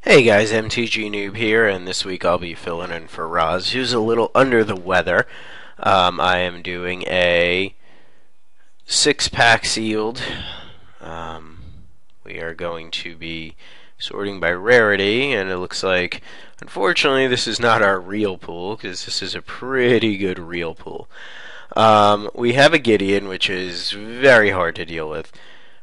Hey guys, Mtgnoob here, and this week I'll be filling in for Roz, who's a little under the weather. I am doing a 6-pack sealed. We are going to be sorting by rarity, and it looks like, unfortunately, this is not our real pool, because this is a pretty good real pool. We have a Gideon, which is very hard to deal with.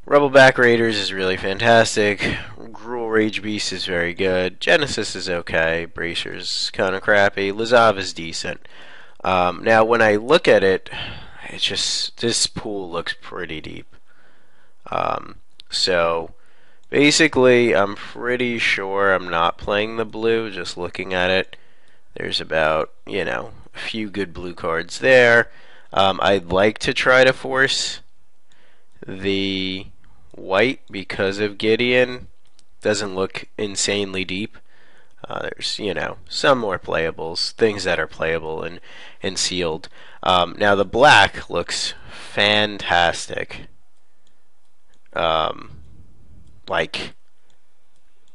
Rubbleback Raiders is really fantastic. Gruul Rage Beast is very good. Genesis is okay. Bracer's kind of crappy. Orzhov is decent. Now, when I look at it, it's just this pool looks pretty deep. So basically, I'm pretty sure I'm not playing the blue. Just looking at it, there's about a few good blue cards there. I'd like to try to force the white because of Gideon. Doesn't look insanely deep. There's some more playables, things that are playable and sealed. Now the black looks fantastic. Like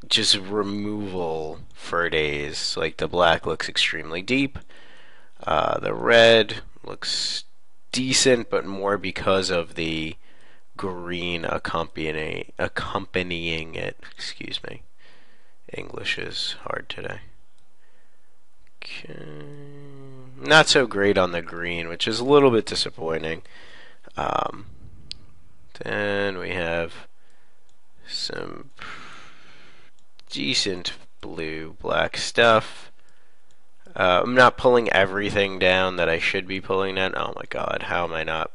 just removal for days. Like the black looks extremely deep. The red looks decent, but more because of the green accompanying it. Excuse me. English is hard today. Okay. Not so great on the green, which is a little bit disappointing. Then we have some decent blue-black stuff. I'm not pulling everything down that I should be pulling down. Oh my god, how am I not?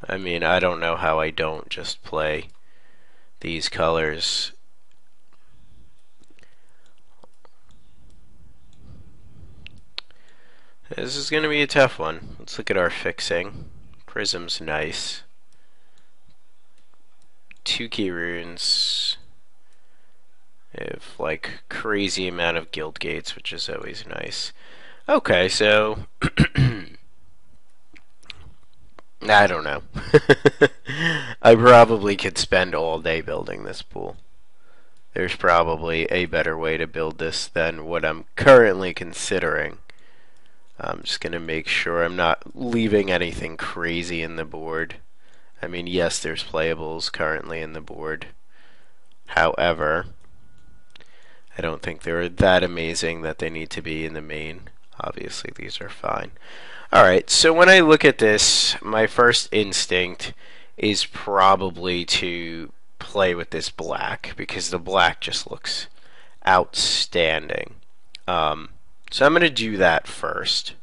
I mean, I don't know how I don't just play these colors. This is going to be a tough one. Let's look at our fixing. Prism's nice. 2 key runes. We have like crazy amount of guild gates, which is always nice. Okay, so I don't know. I probably could spend all day building this pool. There's probably a better way to build this than what I'm currently considering. I'm just going to make sure I'm not leaving anything crazy in the board. I mean, yes, there's playables currently in the board. However, I don't think they're that amazing that they need to be in the main. Obviously, these are fine. Alright, so when I look at this, my first instinct is probably to play with this black, because the black just looks outstanding. So I'm going to do that first.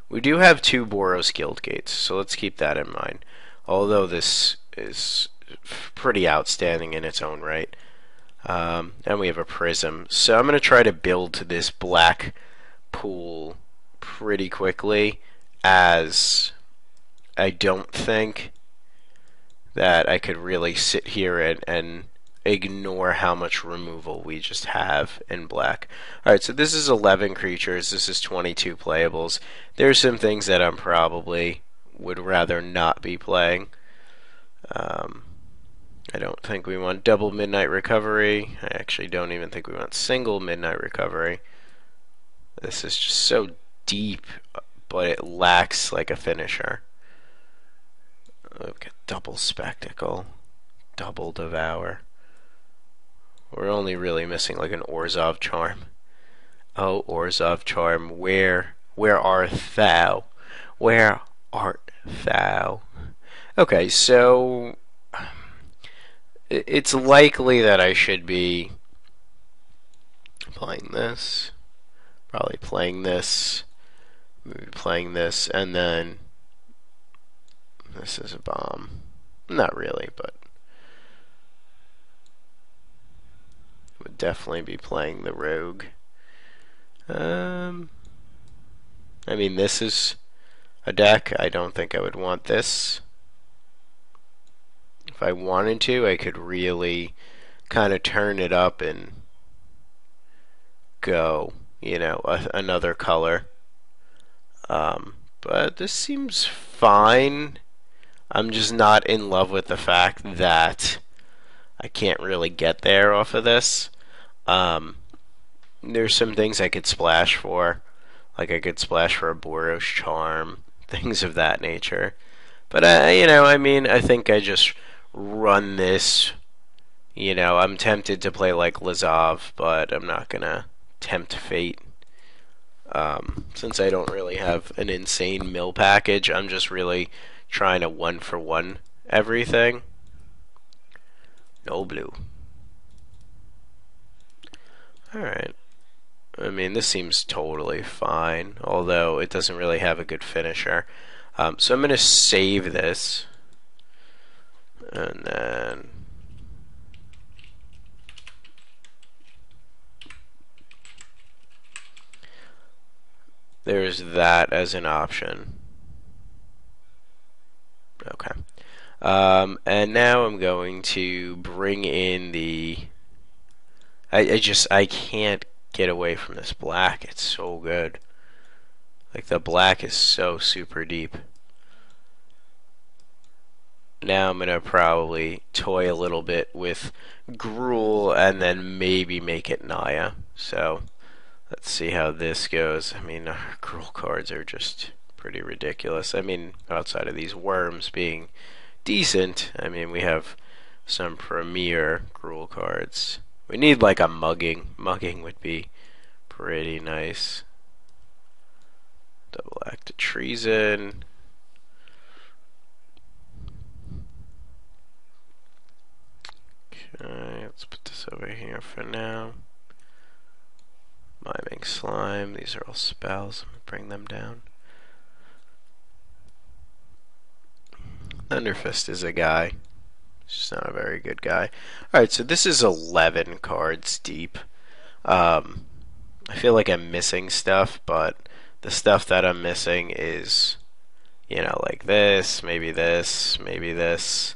We do have 2 Boros Guild Gates, so let's keep that in mind. Although this is pretty outstanding in its own right. And we have a Prism. So I'm going to try to build this black pool pretty quickly, as I don't think that I could really sit here and ignore how much removal we just have in black. Alright, so this is 11 creatures, this is 22 playables. There's some things that I'm probably would rather not be playing. I don't think we want double Midnight Recovery. I actually don't even think we want single Midnight Recovery. This is just so deep, but it lacks like a finisher. We've got double Spectacle, double Devour. We're only really missing like an Orzhov Charm. Oh, Orzhov Charm, where art thou? Where art thou? Okay, so it's likely that I should be playing this, probably playing this, maybe playing this, and then this is a bomb. Not really, but would definitely be playing the rogue. I mean, this is a deck. I don't think I would want this. If I wanted to, I could really kind of turn it up and go, another color. But this seems fine. I'm just not in love with the fact that I can't really get there off of this. Um, there's some things I could splash for. Like I could splash for a Boros Charm, things of that nature. But I mean, I think I just run this. I'm tempted to play like Lazov, but I'm not gonna tempt fate. Since I don't really have an insane mill package, I'm just really trying to one for one everything. No blue. Alright. I mean, this seems totally fine, although it doesn't really have a good finisher. So I'm going to save this. And then there's that as an option. Okay. And now I'm going to bring in the... I can't get away from this black. It's so good. Like, the black is so super deep. Now I'm going to probably toy a little bit with Gruul and then maybe make it Naya. So, let's see how this goes. I mean, our Gruul cards are just pretty ridiculous. I mean, outside of these worms being decent, I mean, we have some premier Gruul cards. We need like a mugging. Mugging would be pretty nice. Double act of treason. Okay, let's put this over here for now. Miming slime. These are all spells. I'm gonna bring them down. Thunderfist is a guy. He's just not a very good guy. Alright, so this is 11 cards deep. I feel like I'm missing stuff, but the stuff that I'm missing is, like this, maybe this, maybe this.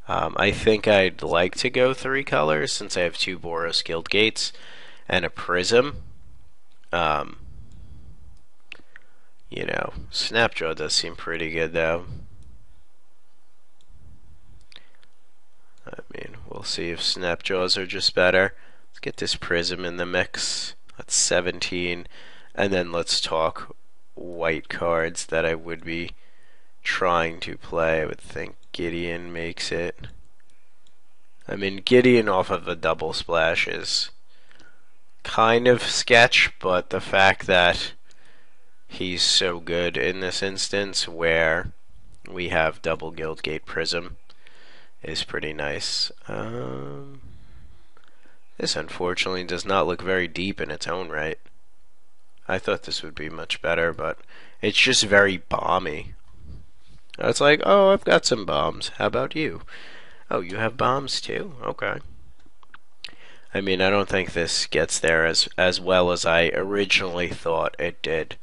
I think I'd like to go 3 colors since I have 2 Boros Guild Gates and a Prism. Snapjaw does seem pretty good though. I mean, we'll see if Snapjaws are just better. Let's get this Prism in the mix. That's 17. And then let's talk white cards that I would be trying to play. I would think Gideon makes it. I mean, Gideon off of a double splash is kind of sketch, but the fact that he's so good in this instance where we have double Guildgate Prism is pretty nice. This unfortunately does not look very deep in its own right. I thought this would be much better, but it's just very bomby. It's like, oh, I've got some bombs. How about you? Oh, you have bombs too? Okay. I mean, I don't think this gets there as well as I originally thought it did.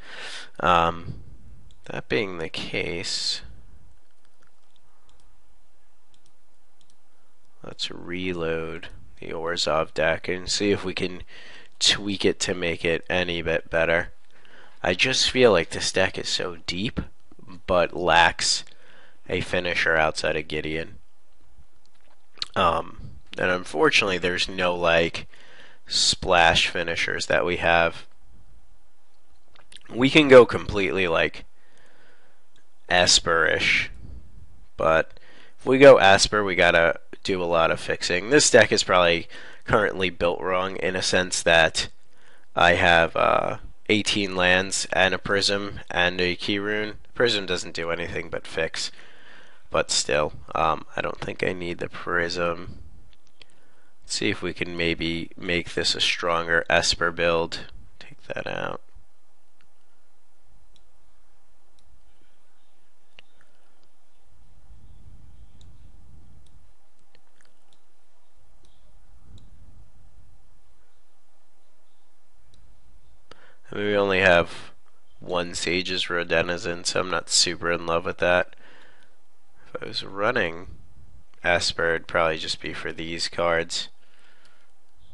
That being the case, let's reload the Orzhov deck and see if we can tweak it to make it any bit better. I just feel like this deck is so deep, but lacks a finisher outside of Gideon. And unfortunately, there's no like splash finishers that we have. We can go completely like Esper-ish, but if we go Esper, we gotta do a lot of fixing. This deck is probably currently built wrong in a sense that I have 18 lands and a Prism and a Key Rune. Prism doesn't do anything but fix, but still, I don't think I need the Prism. Let's see if we can maybe make this a stronger Esper build. Take that out. I mean, we only have one Sage's Rodenizen, so I'm not super in love with that. If I was running Esper, it'd probably just be for these cards.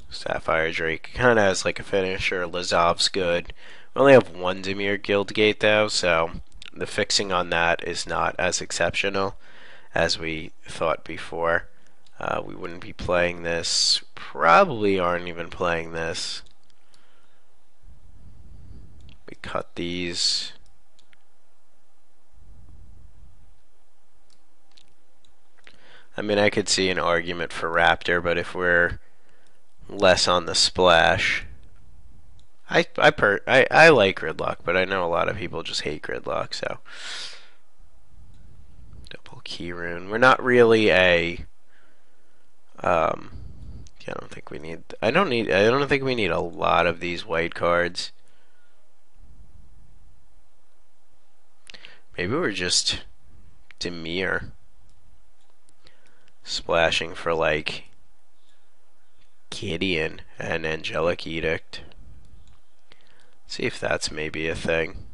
Sapphire Drake kind of has like a finisher. Lazov's good. We only have one Dimir Guildgate though, so the fixing on that is not as exceptional as we thought before. We wouldn't be playing this probably aren't even playing this. We cut these. I mean, I could see an argument for Raptor, but if we're less on the splash, I like gridlock, but I know a lot of people just hate gridlock. So double key rune. We're not really a. I don't think we need. I don't think we need a lot of these white cards. Maybe we're just Demir splashing for like Gideon and Angelic Edict. See if that's maybe a thing.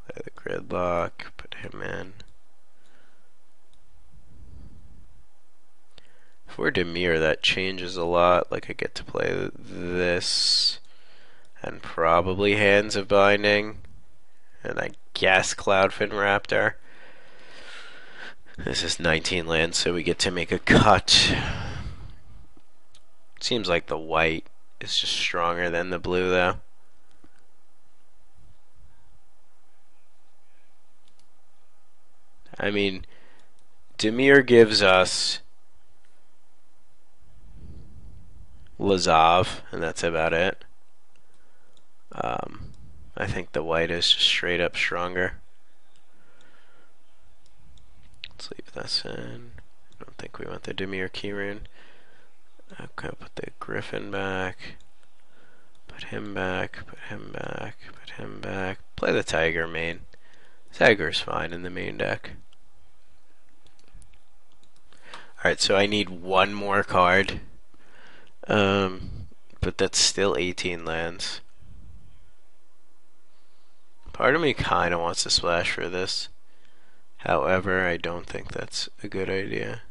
Play the gridlock, put him in. If we're Demir, that changes a lot. Like I get to play this and probably Hands of Binding, and I guess Cloudfin Raptor. This is 19 lands, so we get to make a cut. Seems like the white is just stronger than the blue, though. I mean, Demir gives us Orzhov, and that's about it. I think the white is just straight up stronger. Let's leave this in. I don't think we want the Demir keyrune. Okay, put the Griffin back. Put him back. Put him back. Put him back. Play the Tiger main. Tiger's fine in the main deck. Alright, so I need one more card. But that's still 18 lands. Part of me kind of wants to splash for this. However, I don't think that's a good idea.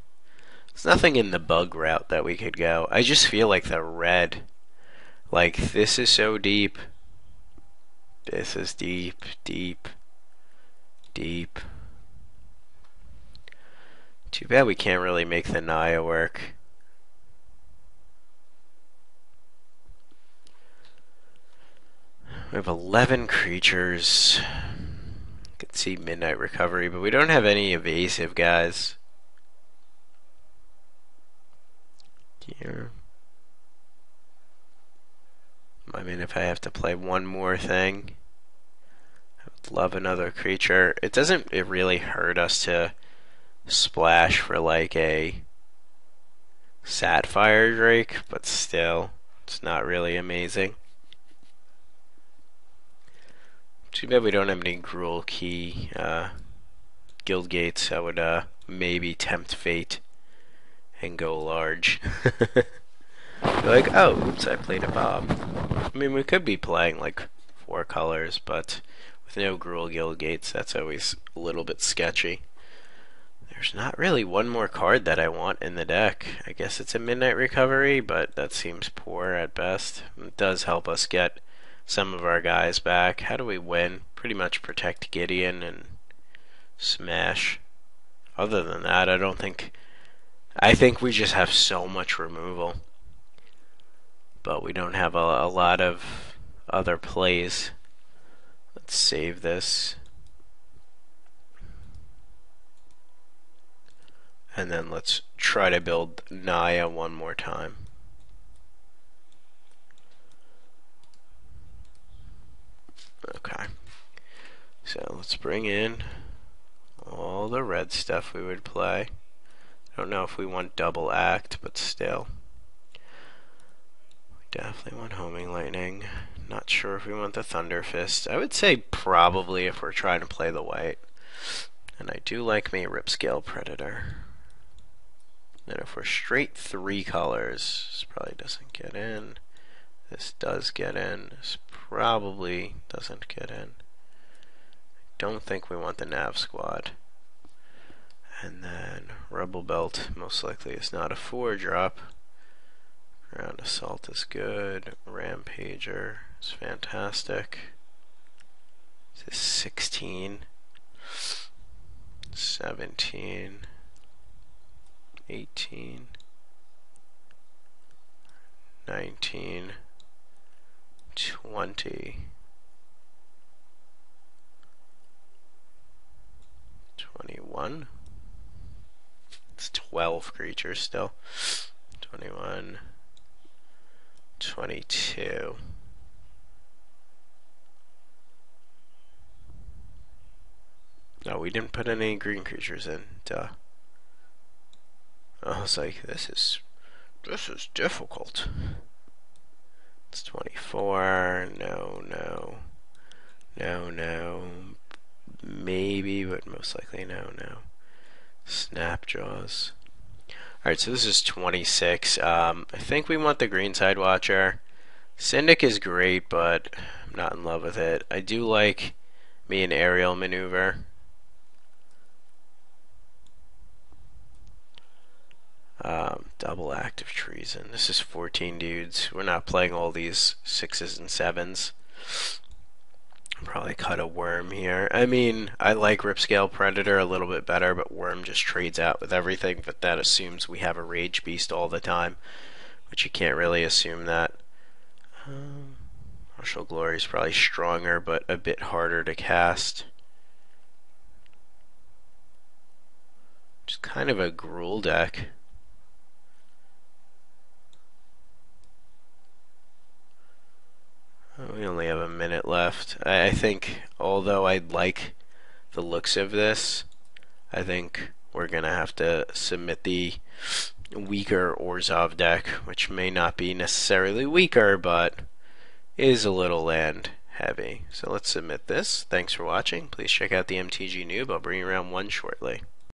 There's nothing in the bug route that we could go. I just feel like the red. Like, this is so deep. This is deep, deep, deep. Too bad we can't really make the Naya work. We have 11 creatures. You can see Midnight Recovery, but we don't have any evasive guys. Here. I mean, if I have to play one more thing, I would love another creature. It doesn't really hurt us to splash for like a Sapphire Drake, but still, it's not really amazing. Too bad we don't have any Gruul Key guild gates. I would maybe tempt fate and go large. Like, oh, oops, I played a Bob. I mean, we could be playing like 4 colors, but with no Gruul guild gates, that's always a little bit sketchy. There's not really one more card that I want in the deck. I guess it's a Midnight Recovery, but that seems poor at best. It does help us get some of our guys back. How do we win? Pretty much protect Gideon and smash. Other than that, I think we just have so much removal. But we don't have a lot of other plays. Let's save this. And then let's try to build Naya one more time. Okay. So let's bring in all the red stuff we would play. I don't know if we want double act, but still. We definitely want Homing Lightning. Not sure if we want the Thunder Fist. I would say probably if we're trying to play the white. And I do like me Ripscale Predator. And if we're straight 3 colors, this probably doesn't get in. This does get in. This probably doesn't get in. I don't think we want the Nav Squad. And then Rebel Belt most likely is not a 4-drop. Ground Assault is good. Rampager is fantastic. This is 16. 17. 18, 19, 20, 21. It's 12 creatures still. 21, 22. No, we didn't put any green creatures in. Duh. I was like, this is difficult. It's 24. No. Maybe, but most likely no. Snapjaws. Alright, so this is 26. I think we want the green side watcher. Syndic is great, but I'm not in love with it. I do like me an aerial maneuver. Double active treason. This is 14 dudes. We're not playing all these 6s and 7s. Probably cut a worm here. I mean, I like Ripscale Predator a little bit better, but worm just trades out with everything, but that assumes we have a Rage Beast all the time, which you can't really assume that. Martial Glory is probably stronger, but a bit harder to cast. Just kind of a Gruul deck. We only have a minute left. I think, although I like the looks of this, I think we're going to have to submit the weaker Orzhov deck, which may not be necessarily weaker, but is a little land heavy. So let's submit this. Thanks for watching. Please check out the Mtg Noob. I'll bring you around 1 shortly.